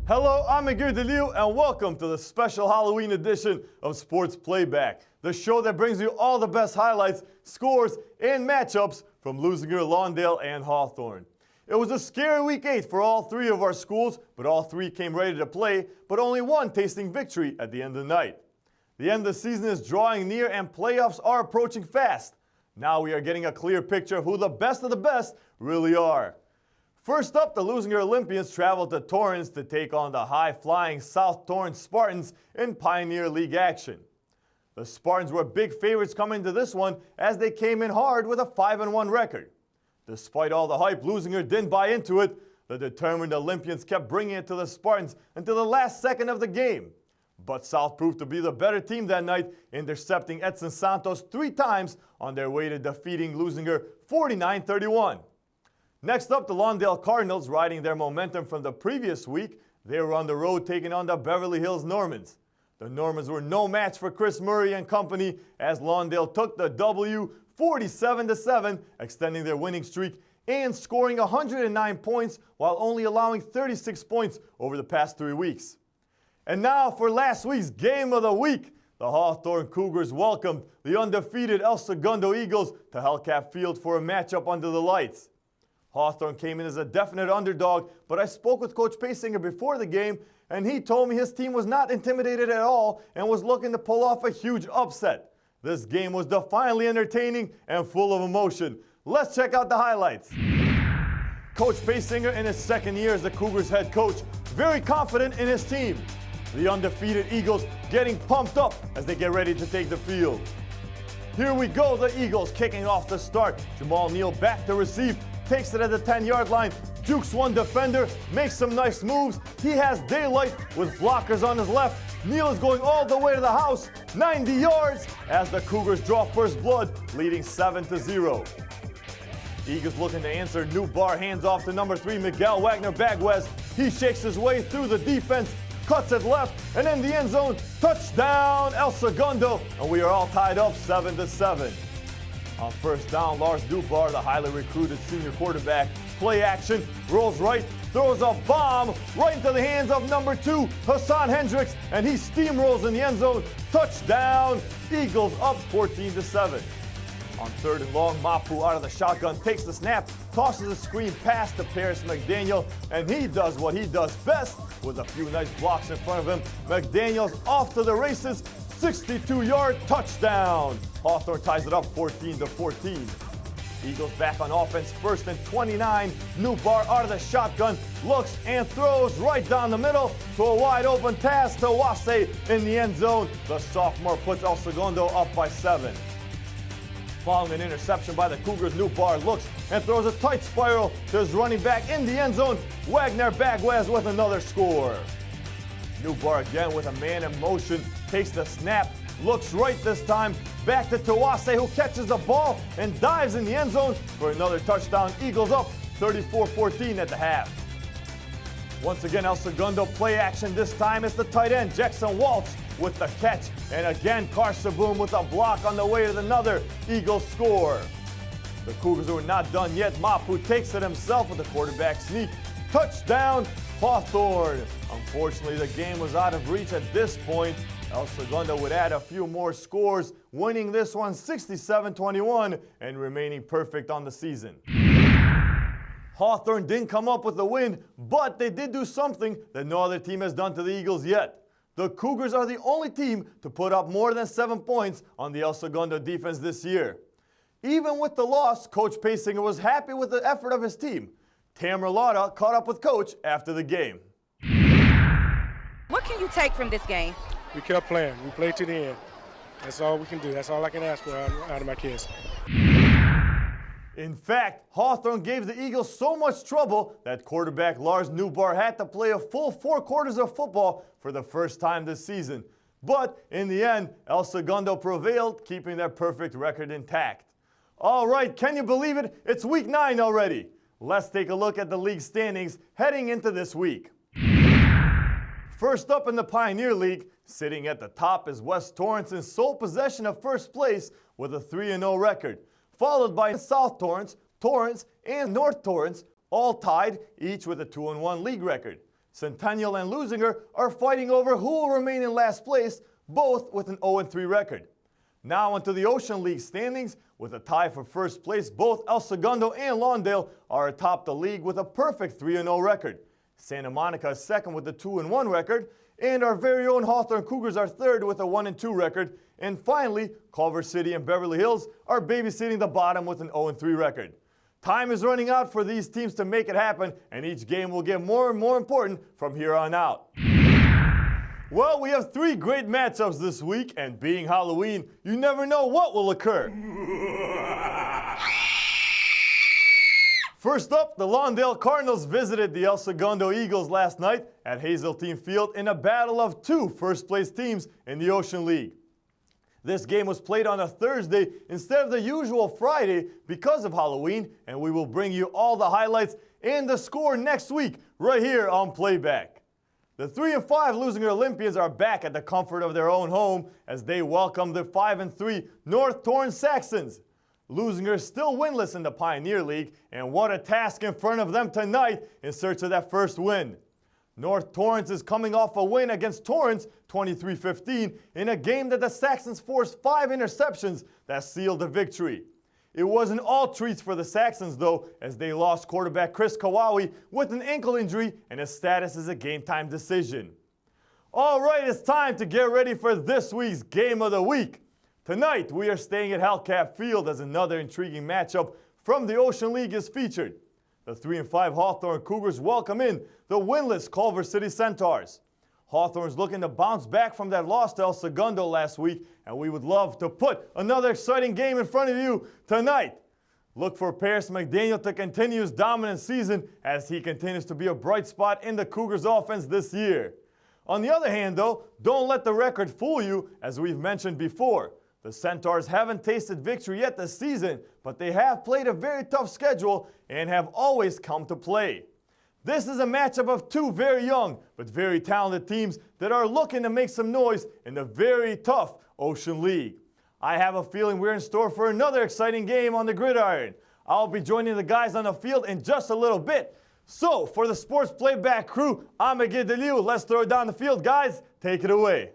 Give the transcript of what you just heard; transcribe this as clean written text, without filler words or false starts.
Hello, I'm Egidio Deliu, and welcome to the special Halloween edition of Sports Playback, the show that brings you all the best highlights, scores, and matchups from Leuzinger, Lawndale, and Hawthorne. It was a scary week 8 for all three of our schools, but all three came ready to play, but only one tasting victory at the end of the night. The end of the season is drawing near and playoffs are approaching fast. Now we are getting a clear picture of who the best of the best really are. First up, the Leuzinger Olympians traveled to Torrance to take on the high-flying South Torrance Spartans in Pioneer League action. The Spartans were big favorites coming into this one as they came in hard with a 5-1 record. Despite all the hype, Leuzinger didn't buy into it. The determined Olympians kept bringing it to the Spartans until the last second of the game. But South proved to be the better team that night, intercepting Edson Santos 3 times on their way to defeating Leuzinger 49-31. Next up, the Lawndale Cardinals, riding their momentum from the previous week. They were on the road taking on the Beverly Hills Normans. The Normans were no match for Chris Murray and company as Lawndale took the W 47-7, extending their winning streak and scoring 109 points while only allowing 36 points over the past 3 weeks. And now for last week's Game of the Week. The Hawthorne Cougars welcomed the undefeated El Segundo Eagles to Hellcat Field for a matchup under the lights. Hawthorne came in as a definite underdog, but I spoke with Coach Paysinger before the game, and he told me his team was not intimidated at all and was looking to pull off a huge upset. This game was defiantly entertaining and full of emotion. Let's check out the highlights. Coach Paysinger, in his second year as the Cougars head coach, very confident in his team. The undefeated Eagles getting pumped up as they get ready to take the field. Here we go, the Eagles kicking off the start. Jamal Neal back to receive. Takes it at the 10-yard line, jukes one defender, makes some nice moves. He has daylight with blockers on his left. Neal is going all the way to the house, 90 yards, as the Cougars draw first blood, leading 7-0. Eagles looking to answer. New bar hands off to number 3, Miguel Wagner-Bagwez. He shakes his way through the defense, cuts it left, and in the end zone, touchdown El Segundo, and we are all tied up 7-7. On first down, Lars Dubar, the highly recruited senior quarterback, play action, rolls right, throws a bomb right into the hands of number 2, Hassan Hendricks, and he steamrolls in the end zone. Touchdown, Eagles up 14-7. On third and long, Mapu out of the shotgun takes the snap, tosses a screen pass to Paris McDaniel, and he does what he does best with a few nice blocks in front of him. McDaniel's off to the races, 62-yard touchdown. Hawthorne ties it up 14-14. Eagles back on offense, first and 29. New bar out of the shotgun, looks and throws right down the middle to a wide open pass to Wase in the end zone. The sophomore puts El Segundo up by 7. Following an interception by the Cougars, New bar looks and throws a tight spiral to his running back in the end zone. Wagner-Bagwez with another score. New bar again with a man in motion, takes the snap, looks right this time, back to Tawase, who catches the ball and dives in the end zone for another touchdown. Eagles up 34-14 at the half. Once again, El Segundo play action. This time it's the tight end, Jackson Waltz, with the catch. And again, Carsaboom with a block on the way to another Eagles score. The Cougars were not done yet. Mapu takes it himself with a quarterback sneak. Touchdown, Hawthorne. Unfortunately, the game was out of reach at this point. El Segundo would add a few more scores, winning this one 67-21 and remaining perfect on the season. Hawthorne didn't come up with the win, but they did do something that no other team has done to the Eagles yet. The Cougars are the only team to put up more than 7 points on the El Segundo defense this year. Even with the loss, Coach Paysinger was happy with the effort of his team. Tamara Lauda caught up with Coach after the game. What can you take from this game? We kept playing. We played to the end. That's all we can do. That's all I can ask for out of my kids. In fact, Hawthorne gave the Eagles so much trouble that quarterback Lars Newbar had to play a full 4 quarters of football for the first time this season. But in the end, El Segundo prevailed, keeping their perfect record intact. All right, can you believe it? It's week 9 already. Let's take a look at the league standings heading into this week. First up in the Pioneer League, sitting at the top is West Torrance in sole possession of first place with a 3-0 record, followed by South Torrance, Torrance, and North Torrance, all tied, each with a 2-1 league record. Centennial and Leuzinger are fighting over who will remain in last place, both with an 0-3 record. Now onto the Ocean League standings. With a tie for first place, both El Segundo and Lawndale are atop the league with a perfect 3-0 record. Santa Monica is second with a 2-1 record, and our very own Hawthorne Cougars are third with a 1-2 record. And finally, Culver City and Beverly Hills are babysitting the bottom with an 0-3 record. Time is running out for these teams to make it happen, and each game will get more and more important from here on out. Well, we have 3 great matchups this week, and being Halloween, you never know what will occur. First up, the Lawndale Cardinals visited the El Segundo Eagles last night at Hazeltine Field in a battle of 2 first-place teams in the Ocean League. This game was played on a Thursday instead of the usual Friday because of Halloween, and we will bring you all the highlights and the score next week right here on Playback. The 3-5 Leuzinger Olympians are back at the comfort of their own home as they welcome the 5-3 North Torrance Saxons. Leuzinger is still winless in the Pioneer League, and what a task in front of them tonight in search of that first win. North Torrance is coming off a win against Torrance 23-15 in a game that the Saxons forced 5 interceptions that sealed the victory. It wasn't all treats for the Saxons though, as they lost quarterback Chris Kawawi with an ankle injury, and his status is a game-time decision. All right, it's time to get ready for this week's Game of the Week. Tonight, we are staying at Hellcat Field as another intriguing matchup from the Ocean League is featured. The 3-5 Hawthorne Cougars welcome in the winless Culver City Centaurs. Hawthorne's looking to bounce back from that loss to El Segundo last week, and we would love to put another exciting game in front of you tonight. Look for Paris McDaniel to continue his dominant season as he continues to be a bright spot in the Cougars offense this year. On the other hand though, don't let the record fool you, as we've mentioned before. The Centaurs haven't tasted victory yet this season, but they have played a very tough schedule and have always come to play. This is a matchup of 2 very young but very talented teams that are looking to make some noise in the very tough Ocean League. I have a feeling we're in store for another exciting game on the gridiron. I'll be joining the guys on the field in just a little bit. So, for the Sports Playback crew, I'm Egidio Deliu. Let's throw it down the field, guys. Take it away.